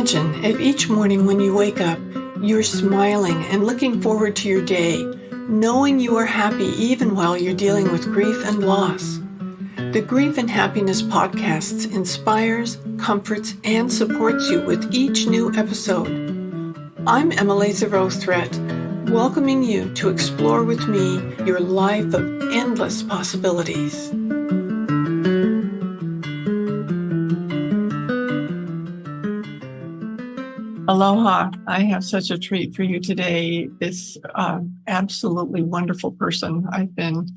Imagine if each morning when you wake up, you're smiling and looking forward to your day, knowing you are happy even while you're dealing with grief and loss. The Grief and Happiness podcast inspires, comforts, and supports you with each new episode. I'm Emily Zerothret, welcoming you to explore with me your life of endless possibilities. Aloha. I have such a treat for you today. This absolutely wonderful person. I've been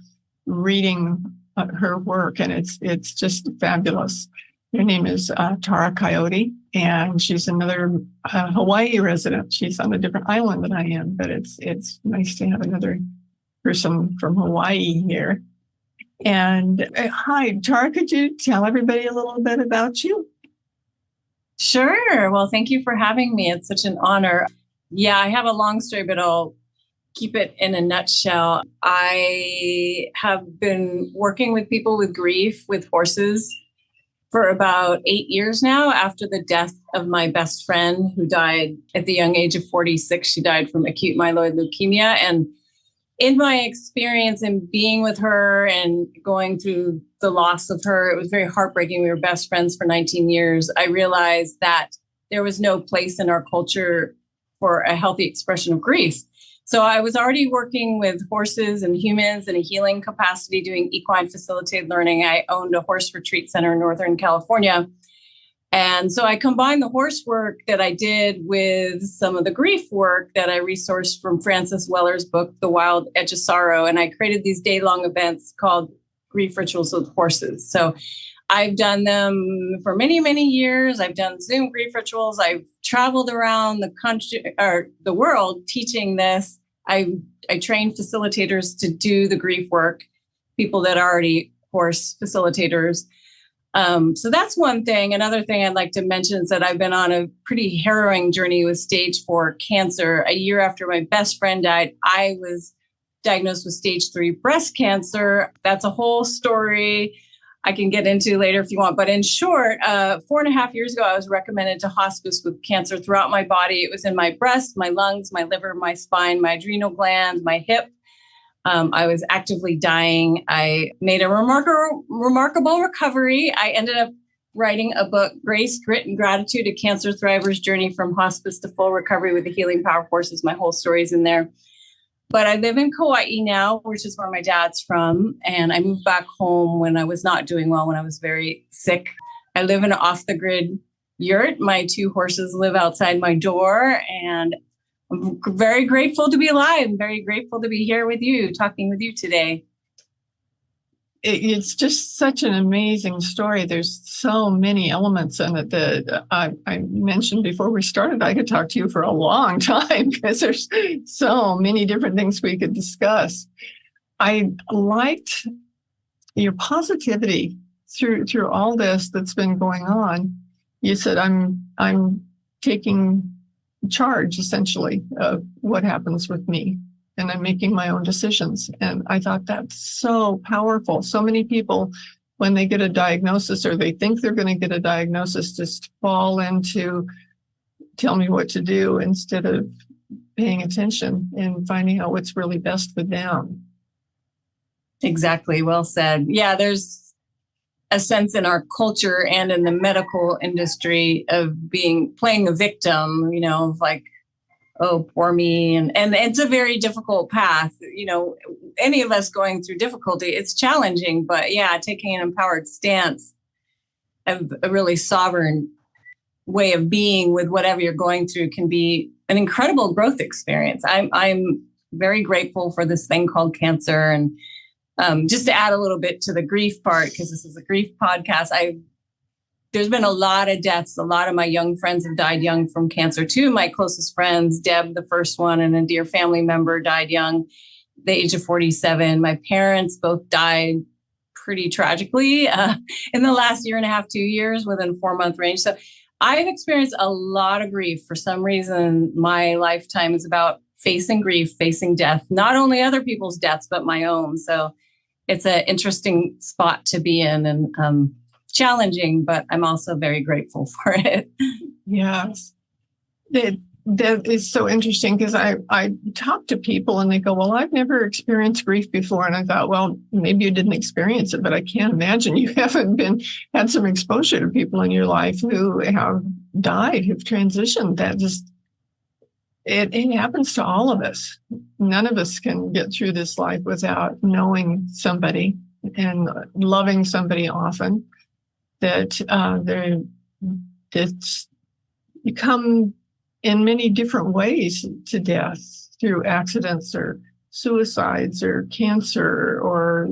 reading her work, and it's just fabulous. Her name is Tara Coyote, and she's another Hawaii resident. She's on a different island than I am, but it's nice to have another person from Hawaii here. And hi, Tara, could you tell everybody a little bit about you? Sure. Well, thank you for having me. It's such an honor. Yeah, I have a long story, but I'll keep it in a nutshell. I have been working with people with grief, with horses, for about 8 years now after the death of my best friend who died at the young age of 46. She died from acute myeloid leukemia. And in my experience in being with her and going through the loss of her, it was very heartbreaking. We were best friends for 19 years. I realized that there was no place in our culture for a healthy expression of grief. So I was already working with horses and humans in a healing capacity, doing equine facilitated learning. I owned a horse retreat center in Northern California. And so I combined the horse work that I did with some of the grief work that I resourced from Frances Weller's book, The Wild Edge of Sorrow. And I created these day-long events called Grief Rituals with Horses. So I've done them for many, many years. I've done Zoom grief rituals. I've traveled around the country or the world teaching this. I train facilitators to do the grief work, people that are already horse facilitators. So that's one thing. Another thing I'd like to mention is that I've been on a pretty harrowing journey with stage 4 cancer. A year after my best friend died, I was diagnosed with stage 3 breast cancer. That's a whole story I can get into later if you want. But in short, 4.5 years ago, I was recommended to hospice with cancer throughout my body. It was in my breast, my lungs, my liver, my spine, my adrenal glands, my hip. I was actively dying. I made a remarkable recovery. I ended up writing a book, Grace, Grit, and Gratitude, A Cancer Thriver's Journey from Hospice to Full Recovery with the Healing Power of Horses. My whole story's in there. But I live in Kauai now, which is where my dad's from. And I moved back home when I was not doing well, when I was very sick. I live in an off-the-grid yurt. My 2 horses live outside my door. And I'm very grateful to be alive. I'm very grateful to be here with you, talking with you today. It's just such an amazing story. There's so many elements in it that I mentioned before we started. I could talk to you for a long time because there's so many different things we could discuss. I liked your positivity through all this that's been going on. You said, I'm taking charge, essentially, of what happens with me. And I'm making my own decisions. And I thought that's so powerful. So many people, when they get a diagnosis or they think they're going to get a diagnosis, just fall into tell me what to do instead of paying attention and finding out what's really best for them. Exactly. Well said. Yeah, there's a sense in our culture and in the medical industry of playing a victim, of like, oh, poor me. And it's a very difficult path. Any of us going through difficulty, it's challenging, but yeah, taking an empowered stance of a really sovereign way of being with whatever you're going through can be an incredible growth experience. I'm very grateful for this thing called cancer. And just to add a little bit to the grief part, because this is a grief podcast, there's been a lot of deaths. A lot of my young friends have died young from cancer. 2 of my closest friends, Deb, the first one, and a dear family member died young, the age of 47. My parents both died pretty tragically in the last 1.5 to 2 years within 4-month range. So I've experienced a lot of grief. For some reason, my lifetime is about facing grief, facing death, not only other people's deaths, but my own. So it's an interesting spot to be in. And challenging, but I'm also very grateful for it. Yes. That is so interesting because I talk to people and they go, well, I've never experienced grief before. And I thought, well, maybe you didn't experience it, but I can't imagine you haven't had some exposure to people in your life who have died, who've transitioned. That just, it happens to all of us. None of us can get through this life without knowing somebody and loving somebody often that that's become in many different ways to death through accidents or suicides or cancer or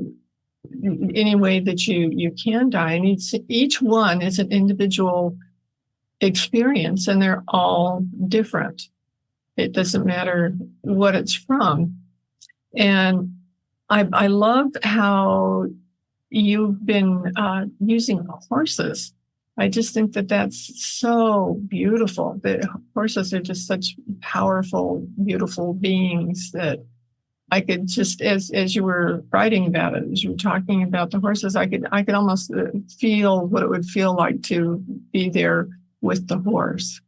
any way that you can die. And each one is an individual experience and they're all different. It doesn't matter what it's from. And I love how you've been using horses. I just think that that's so beautiful. The horses are just such powerful, beautiful beings that I could just, as you were writing about it, as you were talking about the horses, I could almost feel what it would feel like to be there with the horse.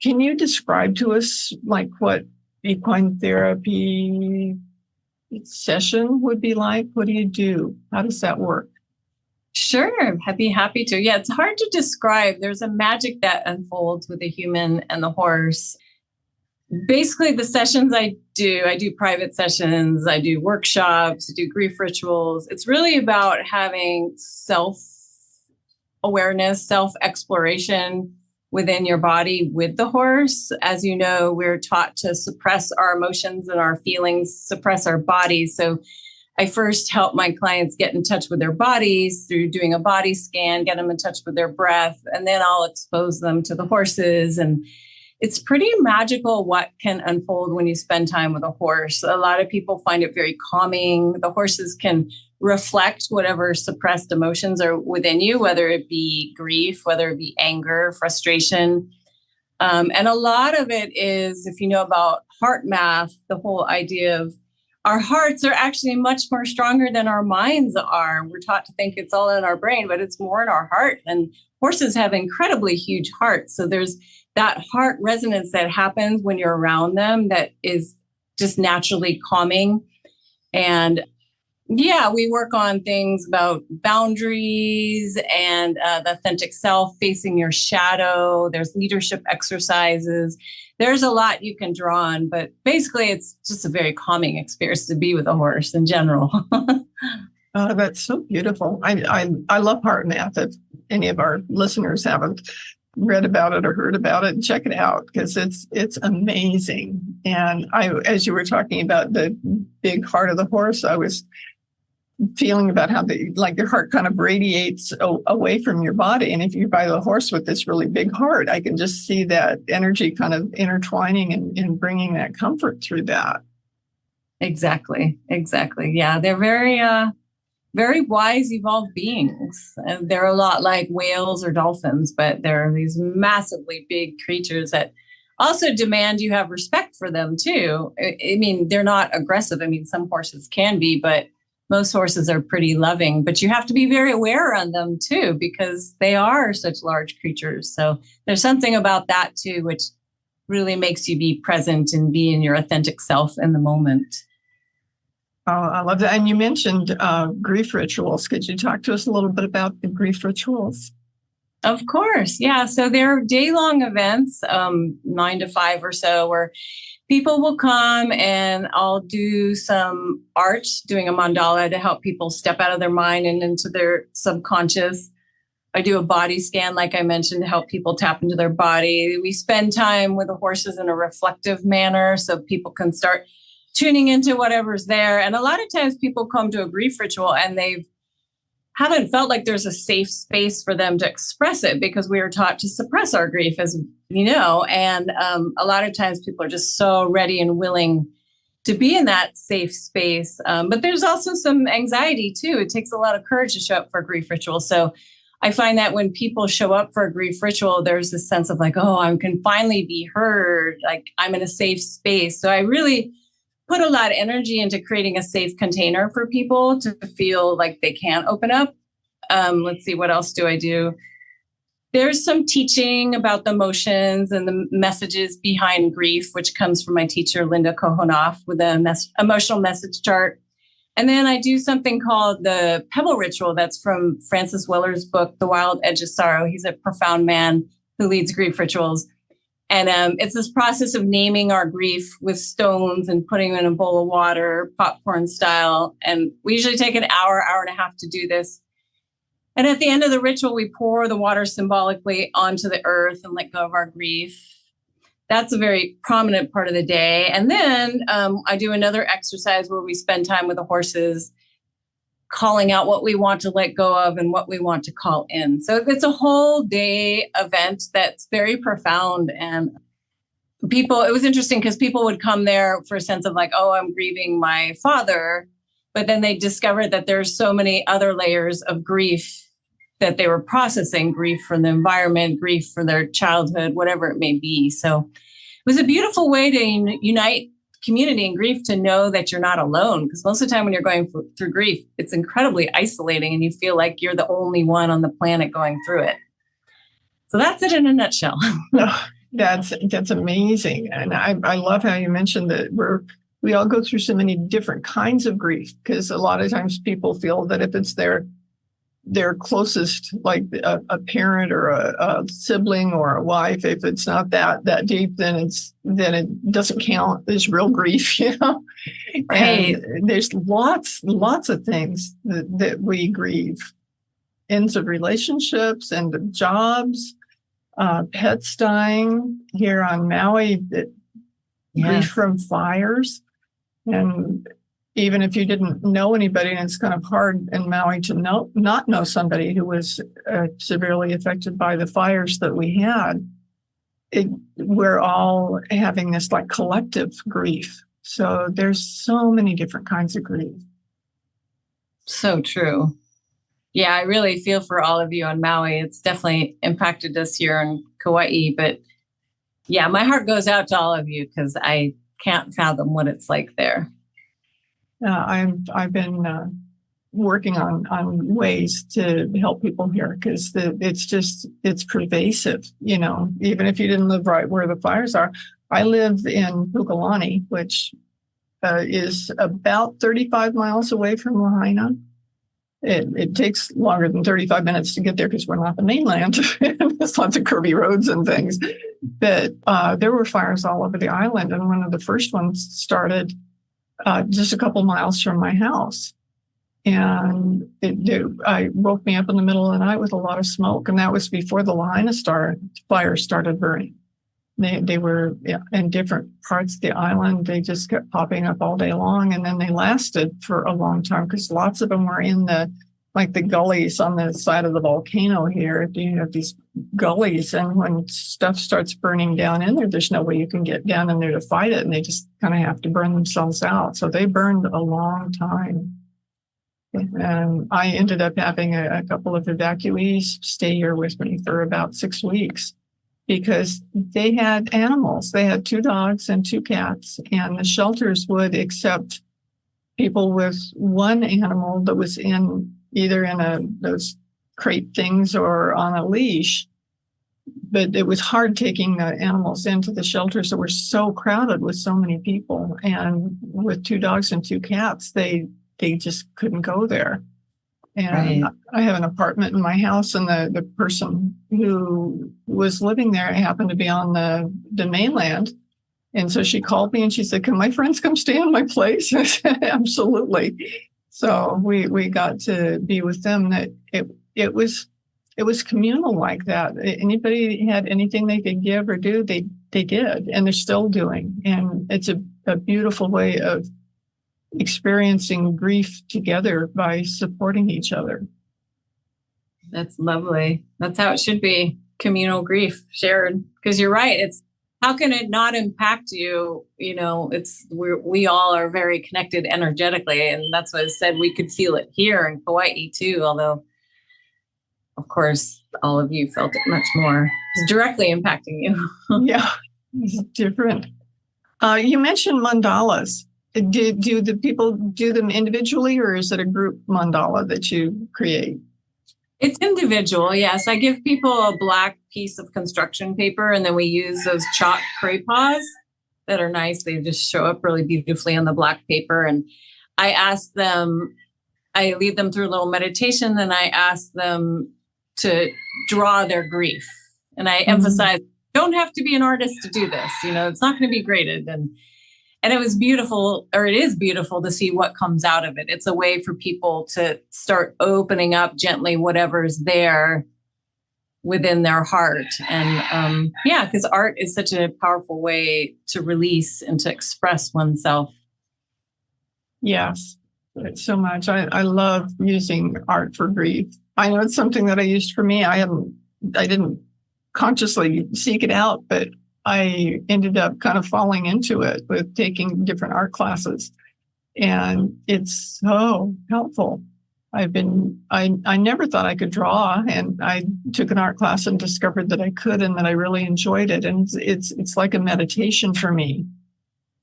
Can you describe to us like what equine therapy session would be like? What do you do? How does that work? Sure, I'd be happy to. Yeah, it's hard to describe. There's a magic that unfolds with the human and the horse. Basically, the sessions I do private sessions, I do workshops, I do grief rituals. It's really about having self-awareness, self-exploration within your body with the horse. As you know, we're taught to suppress our emotions and our feelings, suppress our bodies. So I first help my clients get in touch with their bodies through doing a body scan, get them in touch with their breath, and then I'll expose them to the horses. And it's pretty magical what can unfold when you spend time with a horse. A lot of people find it very calming. The horses can reflect whatever suppressed emotions are within you, whether it be grief, whether it be anger, frustration. And a lot of it is, if you know about heart math, the whole idea of our hearts are actually much more stronger than our minds are. We're taught to think it's all in our brain, but it's more in our heart. And horses have incredibly huge hearts. So there's that heart resonance that happens when you're around them that is just naturally calming. And yeah, we work on things about boundaries and the authentic self, facing your shadow. There's leadership exercises. There's a lot you can draw on, but basically it's just a very calming experience to be with a horse in general. That's so beautiful. I love heart math. If any of our listeners haven't read about it or heard about it, check it out because it's amazing. And as you were talking about the big heart of the horse, I was feeling about how your heart kind of radiates away from your body. And if you buy the horse with this really big heart, I can just see that energy kind of intertwining and bringing that comfort through that. Exactly. Yeah, they're very, very wise, evolved beings. And they're a lot like whales or dolphins, but they're these massively big creatures that also demand you have respect for them too. I mean, they're not aggressive. I mean, some horses can be, but most horses are pretty loving, but you have to be very aware on them too, because they are such large creatures. So there's something about that too, which really makes you be present and be in your authentic self in the moment. Oh, I love that. And you mentioned grief rituals. Could you talk to us a little bit about the grief rituals? Of course. Yeah. So they're day-long events, 9 to 5 or so, where people will come and I'll do some art, doing a mandala to help people step out of their mind and into their subconscious. I do a body scan, like I mentioned, to help people tap into their body. We spend time with the horses in a reflective manner so people can start tuning into whatever's there. And a lot of times people come to a grief ritual and they haven't felt like there's a safe space for them to express it because we are taught to suppress our grief, as you know. And a lot of times people are just so ready and willing to be in that safe space. But there's also some anxiety too. It takes a lot of courage to show up for a grief ritual. So I find that when people show up for a grief ritual, there's this sense of like, oh, I can finally be heard. Like I'm in a safe space. So I really put a lot of energy into creating a safe container for people to feel like they can open up. Let's see, what else do I do? There's some teaching about the emotions and the messages behind grief, which comes from my teacher, Linda Kohonoff, with the emotional message chart. And then I do something called the Pebble Ritual. That's from Francis Weller's book, The Wild Edge of Sorrow. He's a profound man who leads grief rituals. And it's this process of naming our grief with stones and putting them in a bowl of water, popcorn style. And we usually take an hour, hour and a half to do this. And at the end of the ritual, we pour the water symbolically onto the earth and let go of our grief. That's a very prominent part of the day. And then I do another exercise where we spend time with the horses, calling out what we want to let go of and what we want to call in. So it's a whole day event that's very profound. And it was interesting because people would come there for a sense of like, oh, I'm grieving my father. But then they discovered that there's so many other layers of grief that they were processing, grief from the environment, grief for their childhood, whatever it may be. So it was a beautiful way to unite community and grief, to know that you're not alone. Because most of the time when you're going through grief, it's incredibly isolating and you feel like you're the only one on the planet going through it. So that's it in a nutshell. That's amazing. And I love how you mentioned that we all go through so many different kinds of grief, because a lot of times people feel that if it's their closest, like a parent or a sibling or a wife, if it's not that deep, then it doesn't count as real grief, you know. Right. And there's lots of things that we grieve: ends of relationships, end of jobs, pets dying here on Maui, grief from fires. And even if you didn't know anybody, and it's kind of hard in Maui to not know somebody who was severely affected by the fires that we had, we're all having this like collective grief. So there's so many different kinds of grief. So true. Yeah, I really feel for all of you on Maui. It's definitely impacted us here in Kauai. But yeah, my heart goes out to all of you because I can't fathom what it's like there. I've been working on ways to help people here, because it's pervasive. You know, even if you didn't live right where the fires are. I live in Pukalani, which is about 35 miles away from Lahaina. It takes longer than 35 minutes to get there because we're not the mainland. There's lots of curvy roads and things. But there were fires all over the island, and one of the first ones started just a couple miles from my house. And I woke me up in the middle of the night with a lot of smoke, and that was before the Lahaina fire started burning. They were in different parts of the island. They just kept popping up all day long, and then they lasted for a long time because lots of them were in the gullies on the side of the volcano here. You have these gullies, and when stuff starts burning down in there, there's no way you can get down in there to fight it, and they just kind of have to burn themselves out. So they burned a long time. And I ended up having a couple of evacuees stay here with me for about 6 weeks because they had animals. They had 2 dogs and 2 cats, and the shelters would accept people with one animal that was either in those crate things or on a leash. But it was hard taking the animals into the shelters that were so crowded with so many people. And with 2 dogs and 2 cats, they just couldn't go there. And right. I have an apartment in my house, and the person who was living there happened to be on the mainland. And so she called me and she said, "Can my friends come stay in my place?" I said, "Absolutely." So we got to be with them. That it was communal like that. Anybody had anything they could give or do, they did, and they're still doing. And it's a beautiful way of experiencing grief together by supporting each other. That's lovely. That's how it should be. Communal grief shared. Because you're right. It's how can it not impact you? You know, we all are very connected energetically. And that's what I said. We could feel it here in Kauai too. Although, of course, all of you felt it much more. It's directly impacting you. Yeah, it's different. You mentioned mandalas. Do the people do them individually, or is it a group mandala that you create? It's individual. Yes. I give people a black piece of construction paper and then we use those chalk crayons that are nice. They just show up really beautifully on the black paper. And I ask them, I lead them through a little meditation and I ask them to draw their grief. And I emphasize, don't have to be an artist to do this. It's not going to be graded. And it was beautiful, or it is beautiful to see what comes out of it. It's a way for people to start opening up gently whatever's there within their heart. And because art is such a powerful way to release and to express oneself. Yes, so much. I love using art for grief. I know it's something that I used for me. I didn't consciously seek it out, but I ended up kind of falling into it with taking different art classes. And it's so helpful. I never thought I could draw, and I took an art class and discovered that I could and that I really enjoyed it. And it's like a meditation for me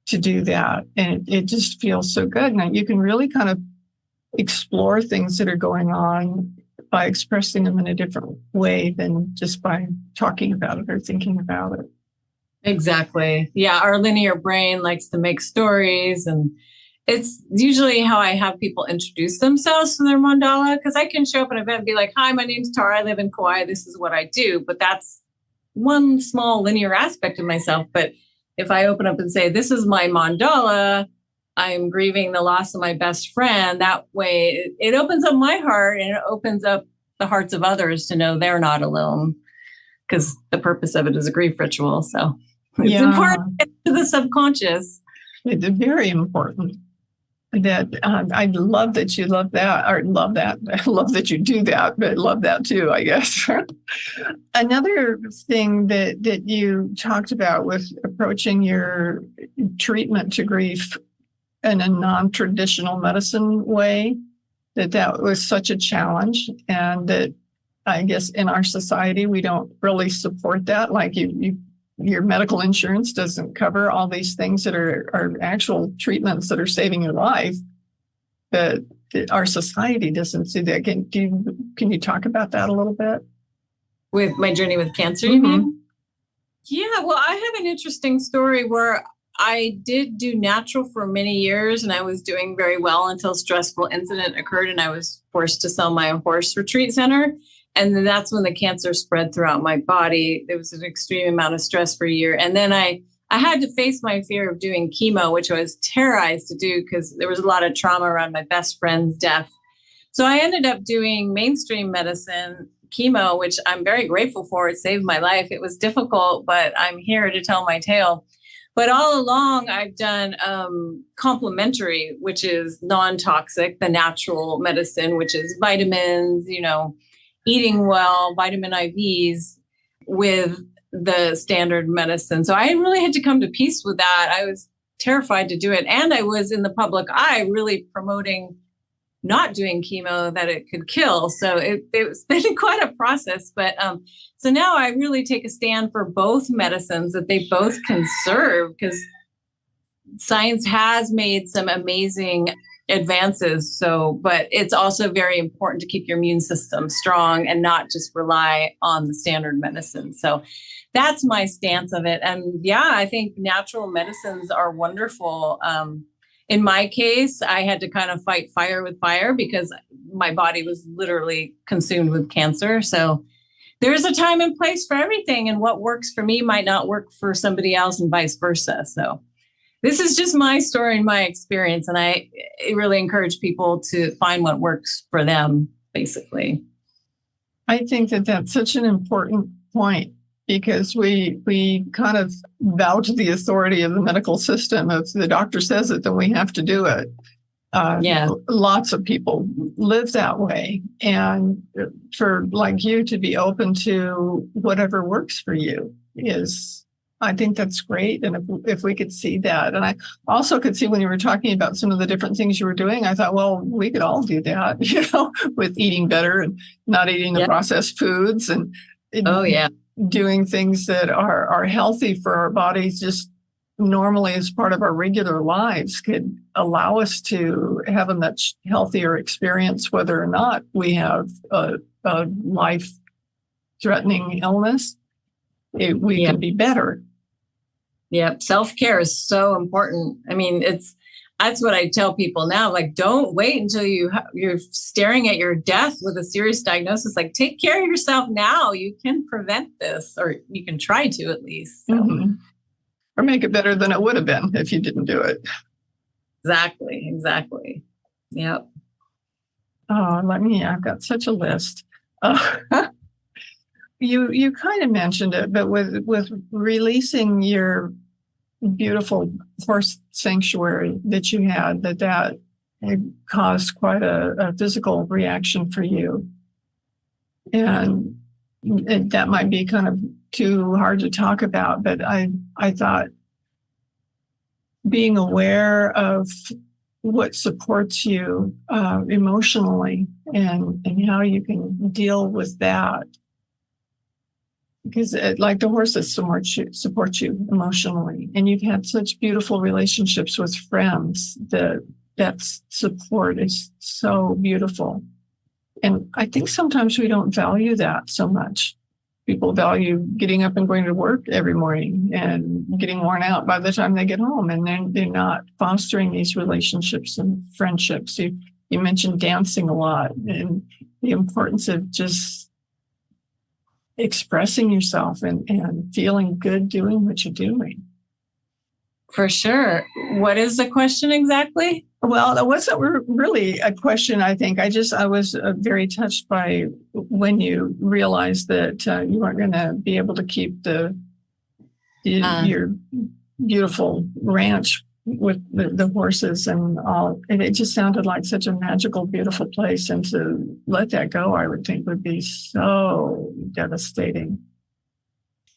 to do that. And it just feels so good. Now you can really kind of explore things that are going on by expressing them in a different way than just by talking about it or thinking about it. Exactly. Yeah. Our linear brain likes to make stories, and it's usually how I have people introduce themselves to their mandala, because I can show up at an event and be like, hi, my name's Tara. I live in Kauai. This is what I do. But that's one small linear aspect of myself. But if I open up and say, this is my mandala, I'm grieving the loss of my best friend, that way it opens up my heart and it opens up the hearts of others to know they're not alone, because the purpose of it is a grief ritual. So it's important to the subconscious. It's very important. That I love that you love that, or love that. I love that you do that, but love that too, I guess. Another thing that you talked about was approaching your treatment to grief in a non-traditional medicine way, that was such a challenge, and that I guess in our society we don't really support that. Like your medical insurance doesn't cover all these things that are actual treatments that are saving your life. But our society doesn't see that. Can you talk about that a little bit? With my journey with cancer, you mean? Yeah, well, I have an interesting story where I did do natural for many years and I was doing very well until a stressful incident occurred and I was forced to sell my horse retreat center. And then that's when the cancer spread throughout my body. There was an extreme amount of stress for a year. And then I had to face my fear of doing chemo, which I was terrorized to do because there was a lot of trauma around my best friend's death. So I ended up doing mainstream medicine, chemo, which I'm very grateful for. It saved my life. It was difficult, but I'm here to tell my tale. But all along, I've done complementary, which is non-toxic, the natural medicine, which is vitamins, eating well, vitamin IVs with the standard medicine. So I really had to come to peace with that. I was terrified to do it. And I was in the public eye really promoting not doing chemo, that it could kill. So it's been quite a process. But so now I really take a stand for both medicines, that they both can serve, because science has made some amazing advances. So, but it's also very important to keep your immune system strong and not just rely on the standard medicine. So that's my stance of it. And yeah, I think natural medicines are wonderful. In my case, I had to kind of fight fire with fire because my body was literally consumed with cancer. So there's a time and place for everything, and what works for me might not work for somebody else and vice versa. So this is just my story and my experience. And I really encourage people to find what works for them, basically. I think that that's such an important point, because we kind of vouch the authority of the medical system. If the doctor says it, then we have to do it. Lots of people live that way. And for like you to be open to whatever works for you I think that's great. And if we could see that. And I also could see when you were talking about some of the different things you were doing, I thought, well, we could all do that, with eating better and not eating the processed foods and doing things that are healthy for our bodies, just normally as part of our regular lives, could allow us to have a much healthier experience, whether or not we have a a life-threatening illness, we can be better. Yep. Self-care is so important. I mean, that's what I tell people now. Like, don't wait until you're staring at your death with a serious diagnosis. Like, take care of yourself now. You can prevent this, or you can try to at least. So. Mm-hmm. Or make it better than it would have been if you didn't do it. Exactly. Yep. Oh, I've got such a list. You kind of mentioned it, but with releasing your beautiful horse sanctuary that you had, that caused quite a physical reaction for you. And that might be kind of too hard to talk about, but I thought being aware of what supports you emotionally and how you can deal with that. Because like the horses support you emotionally, and you've had such beautiful relationships with friends that support is so beautiful. And I think sometimes we don't value that so much. People value getting up and going to work every morning and getting worn out by the time they get home, and then they're not fostering these relationships and friendships. You mentioned dancing a lot and the importance of just expressing yourself and feeling good doing what you're doing. For sure. What is the question exactly? Well, that wasn't really a question, I think. I was very touched by when you realized that you weren't going to be able to keep your beautiful ranch with the horses and all. And it just sounded like such a magical, beautiful place. And to let that go, I would think would be so devastating.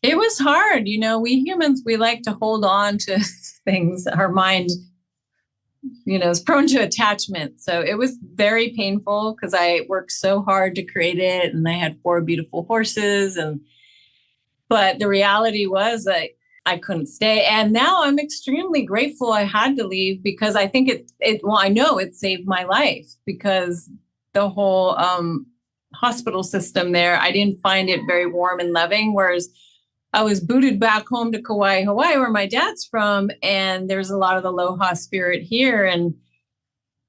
It was hard. We humans, we like to hold on to things. Our mind, is prone to attachment. So it was very painful because I worked so hard to create it. And I had 4 beautiful horses. But the reality was that I couldn't stay. And now I'm extremely grateful I had to leave, because I think I know it saved my life, because the whole hospital system there, I didn't find it very warm and loving. Whereas I was booted back home to Kauai, Hawaii, where my dad's from. And there's a lot of the aloha spirit here. And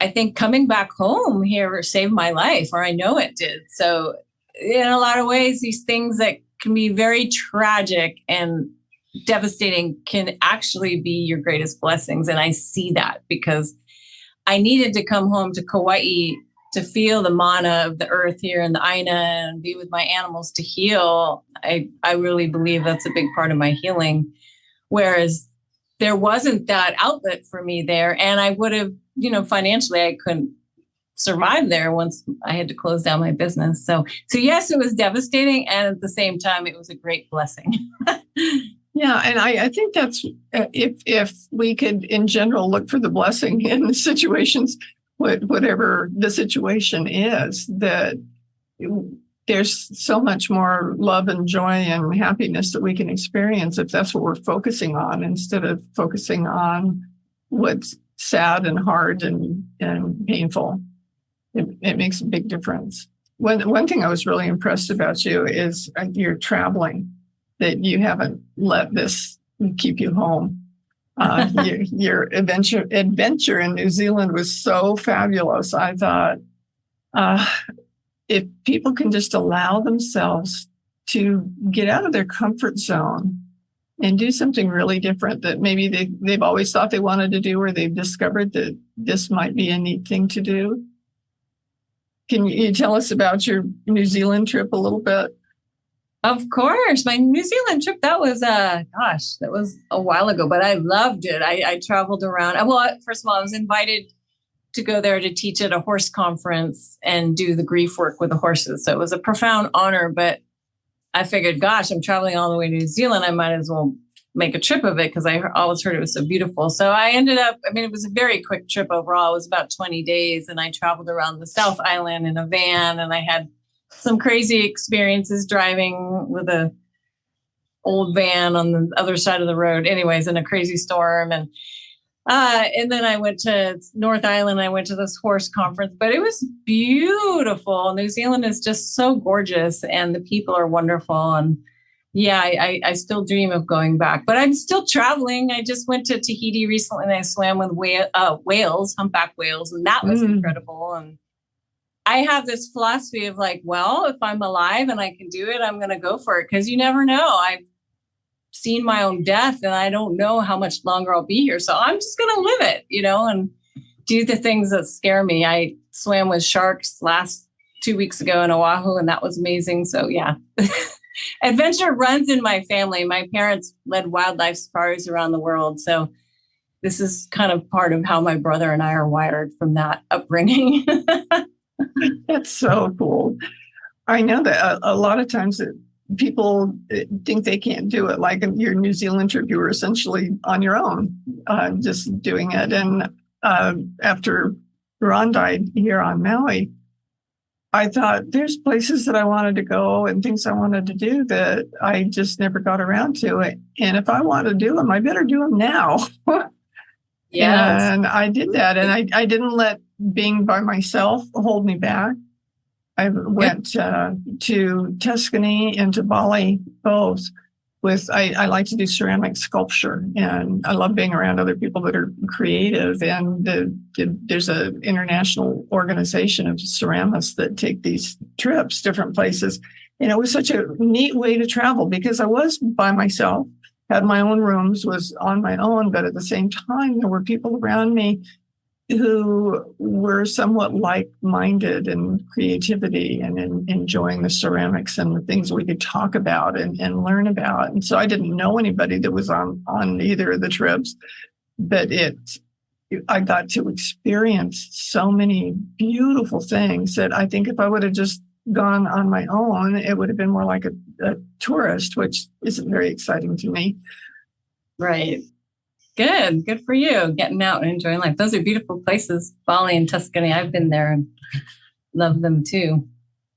I think coming back home here saved my life, or I know it did. So in a lot of ways, these things that can be very tragic and devastating can actually be your greatest blessings. And I see that because I needed to come home to Kauai to feel the mana of the earth here and the aina and be with my animals to heal. I really believe that's a big part of my healing. Whereas there wasn't that outlet for me there. And I would have, financially, I couldn't survive there once I had to close down my business. So yes, it was devastating. And at the same time, it was a great blessing. Yeah, and I think that's if we could, in general, look for the blessing in the situations, whatever the situation is, that there's so much more love and joy and happiness that we can experience if that's what we're focusing on, instead of focusing on what's sad and hard and painful. It makes a big difference. One thing I was really impressed about you is your traveling, that you haven't let this keep you home. Your adventure in New Zealand was so fabulous. I thought if people can just allow themselves to get out of their comfort zone and do something really different that maybe they've always thought they wanted to do, or they've discovered that this might be a neat thing to do. Can you tell us about your New Zealand trip a little bit? Of course. My New Zealand trip, that was a while ago, but I loved it. I traveled around. Well, first of all, I was invited to go there to teach at a horse conference and do the grief work with the horses. So it was a profound honor, but I figured, gosh, I'm traveling all the way to New Zealand. I might as well make a trip of it because I always heard it was so beautiful. So I ended up, it was a very quick trip overall. It was about 20 days and I traveled around the South Island in a van, and I had some crazy experiences driving with a old van on the other side of the road, anyways, in a crazy storm. And And then I went to North Island. I went to this horse conference, but it was beautiful. New Zealand is just so gorgeous and the people are wonderful. And yeah, I still dream of going back, but I'm still traveling. I just went to Tahiti recently and I swam with whales, humpback whales, and that was incredible. And I have this philosophy of like, well, if I'm alive and I can do it, I'm going to go for it because you never know. I've seen my own death and I don't know how much longer I'll be here. So I'm just going to live it, and do the things that scare me. I swam with sharks last 2 weeks ago in Oahu and that was amazing. So yeah, adventure runs in my family. My parents led wildlife safaris around the world. So this is kind of part of how my brother and I are wired from that upbringing. That's so cool. I know that a lot of times that people think they can't do it. Like in your New Zealand trip, you were essentially on your own, just doing it. And after Ron died here on Maui, I thought there's places that I wanted to go and things I wanted to do that I just never got around to it. And if I want to do them, I better do them now. Yes. And I did that. And I didn't let being by myself hold me back. I went to Tuscany and to Bali both with, I like to do ceramic sculpture and I love being around other people that are creative. And there's an international organization of ceramists that take these trips, different places. And it was such a neat way to travel because I was by myself, had my own rooms, was on my own, but at the same time, there were people around me who were somewhat like-minded in creativity and in enjoying the ceramics and the things we could talk about and learn about. And so I didn't know anybody that was on either of the trips, but I got to experience so many beautiful things that I think if I would have just gone on my own, it would have been more like a tourist, which isn't very exciting to me. Right. Good for you, getting out and enjoying life. Those are beautiful places, Bali and Tuscany. I've been there and love them too.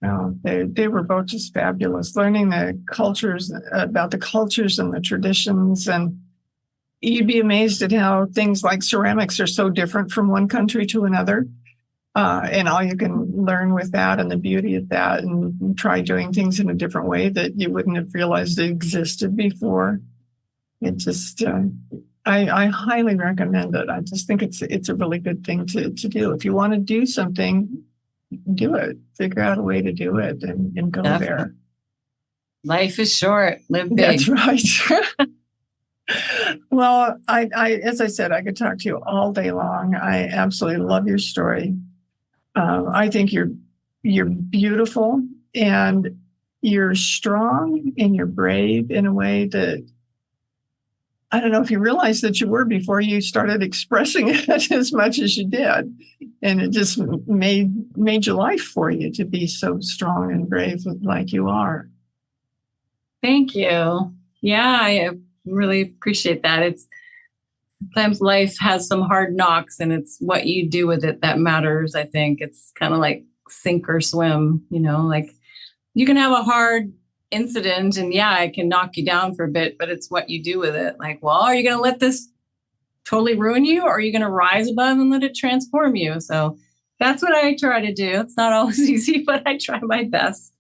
Oh, they were both just fabulous. Learning the cultures, about the cultures and the traditions, and you'd be amazed at how things like ceramics are so different from one country to another. And all you can learn with that and the beauty of that, and try doing things in a different way that you wouldn't have realized existed before. It just. I highly recommend it. I just think it's a really good thing to do. If you want to do something, do it. Figure out a way to do it and go Definitely. there. Life is short. Live big. That's right. Well, I as I said, I could talk to you all day long. I absolutely love your story. I think you're beautiful and you're strong and you're brave in a way that I don't know if you realized that you were before you started expressing it as much as you did. And it just made your life for you to be so strong and brave like you are. Thank you. Yeah, I really appreciate that. It's sometimes life has some hard knocks and it's what you do with it that matters. I think it's kind of like sink or swim, like you can have a hard incident and yeah, it can knock you down for a bit, but it's what you do with it. Like, well, are you going to let this totally ruin you or are you going to rise above and let it transform you? So that's what I try to do. It's not always easy, but I try my best.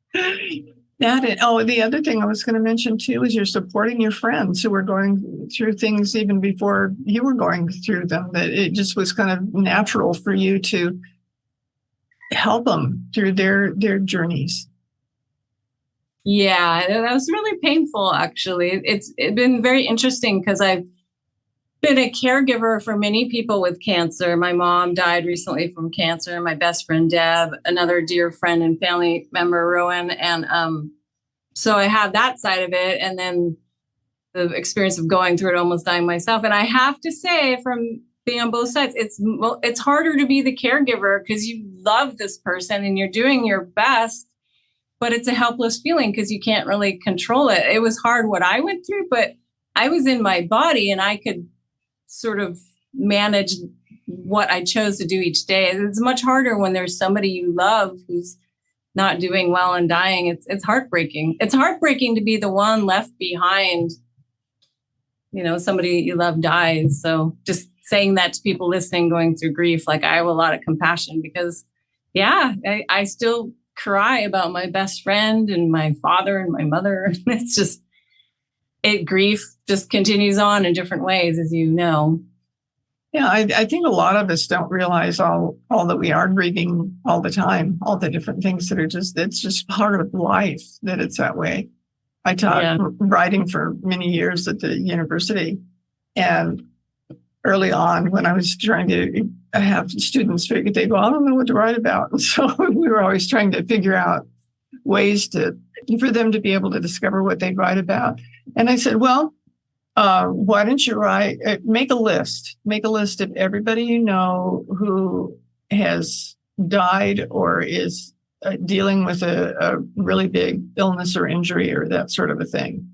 The other thing I was going to mention too is you're supporting your friends who were going through things even before you were going through them, that it just was kind of natural for you to help them through their journeys. Yeah, that was really painful, actually. It's been very interesting because I've been a caregiver for many people with cancer. My mom died recently from cancer. My best friend, Deb, another dear friend and family member, Rowan. And so I have that side of it. And then the experience of going through it, almost dying myself. And I have to say, from being on both sides, it's harder to be the caregiver because you love this person and you're doing your best. But it's a helpless feeling because you can't really control it. It was hard what I went through, but I was in my body and I could sort of manage what I chose to do each day. It's much harder when there's somebody you love who's not doing well and dying. It's heartbreaking. It's heartbreaking to be the one left behind. Somebody you love dies. So just saying that to people listening, going through grief, like I have a lot of compassion because, I still cry about my best friend and my father and my mother. It's just, grief just continues on in different ways, as you know. Yeah, I think a lot of us don't realize all that we are grieving all the time, all the different things that are it's just part of life that it's that way. I taught writing for many years at the university. And early on, when I was trying to have students figure, they go, I don't know what to write about. And so we were always trying to figure out ways for them to be able to discover what they'd write about. And I said, well, why don't you make a list of everybody you know who has died or is dealing with a really big illness or injury or that sort of a thing.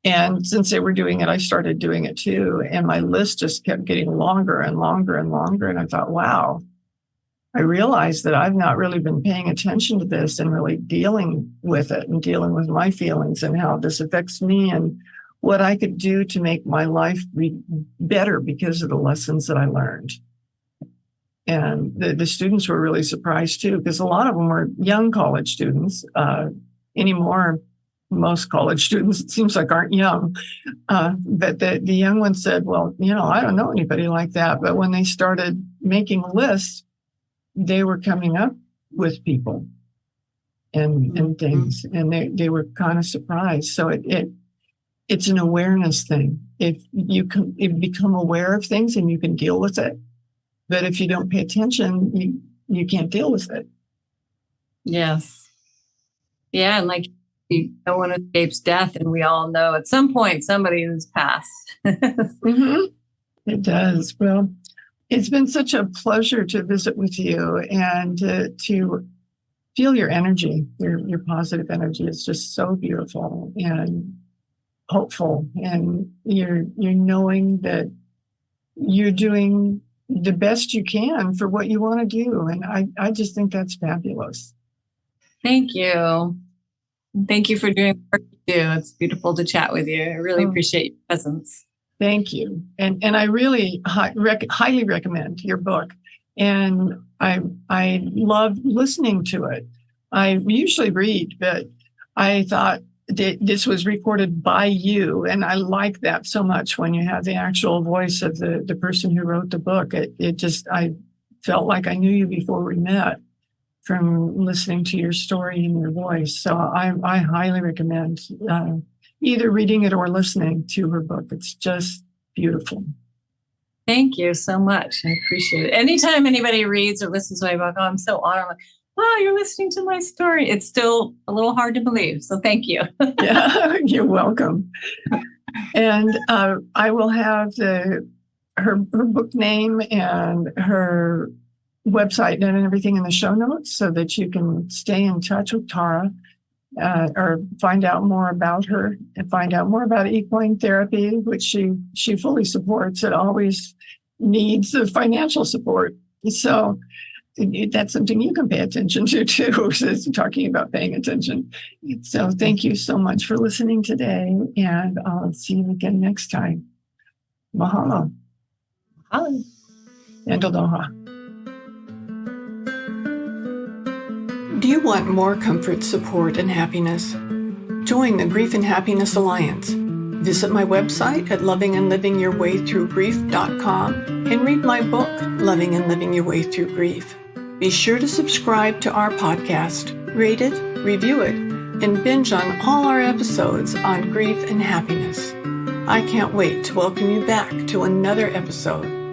And since they were doing it, I started doing it too. And my list just kept getting longer and longer and longer. And I thought, wow, I realized that I've not really been paying attention to this and really dealing with it and dealing with my feelings and how this affects me and what I could do to make my life be better because of the lessons that I learned. And the students were really surprised too, because a lot of them were young college students. Anymore, most college students, it seems like, aren't young. But the young ones said, well, I don't know anybody like that. But when they started making a list, they were coming up with people and things, and they were kind of surprised. So it's an awareness thing. If you become aware of things and you can deal with it, but if you don't pay attention, you can't deal with it. Yes. Yeah, and like no one escapes death, and we all know at some point somebody who's passed. Mm-hmm. It does. Well, it's been such a pleasure to visit with you and to feel your energy, your positive energy. It's just so beautiful and hopeful, and you're knowing that you're doing the best you can for what you want to do. And I just think that's fabulous. Thank you. Thank you for doing what you do. It's beautiful to chat with you. I really appreciate your presence. Thank you. And I really highly recommend your book. And I love listening to it. I usually read, but I thought this was recorded by you. And I like that so much when you have the actual voice of the person who wrote the book. I felt like I knew you before we met from listening to your story and your voice. So I highly recommend either reading it or listening to her book. It's just beautiful. Thank you so much. I appreciate it. Anytime anybody reads or listens to my book, I'm so honored. Like, wow, you're listening to my story. It's still a little hard to believe. So thank you. Yeah, you're welcome. And I will have her book name and her website and everything in the show notes so that you can stay in touch with Tara or find out more about her and find out more about equine therapy, which she fully supports. It always needs the financial support. So that's something you can pay attention to too, is talking about paying attention. So thank you so much for listening today, and I'll see you again next time. Mahalo. Mahalo. And aloha. Do you want more comfort, support, and happiness? Join the Grief and Happiness Alliance. Visit my website at lovingandlivingyourwaythroughgrief.com and read my book, Loving and Living Your Way Through Grief. Be sure to subscribe to our podcast, rate it, review it, and binge on all our episodes on grief and happiness. I can't wait to welcome you back to another episode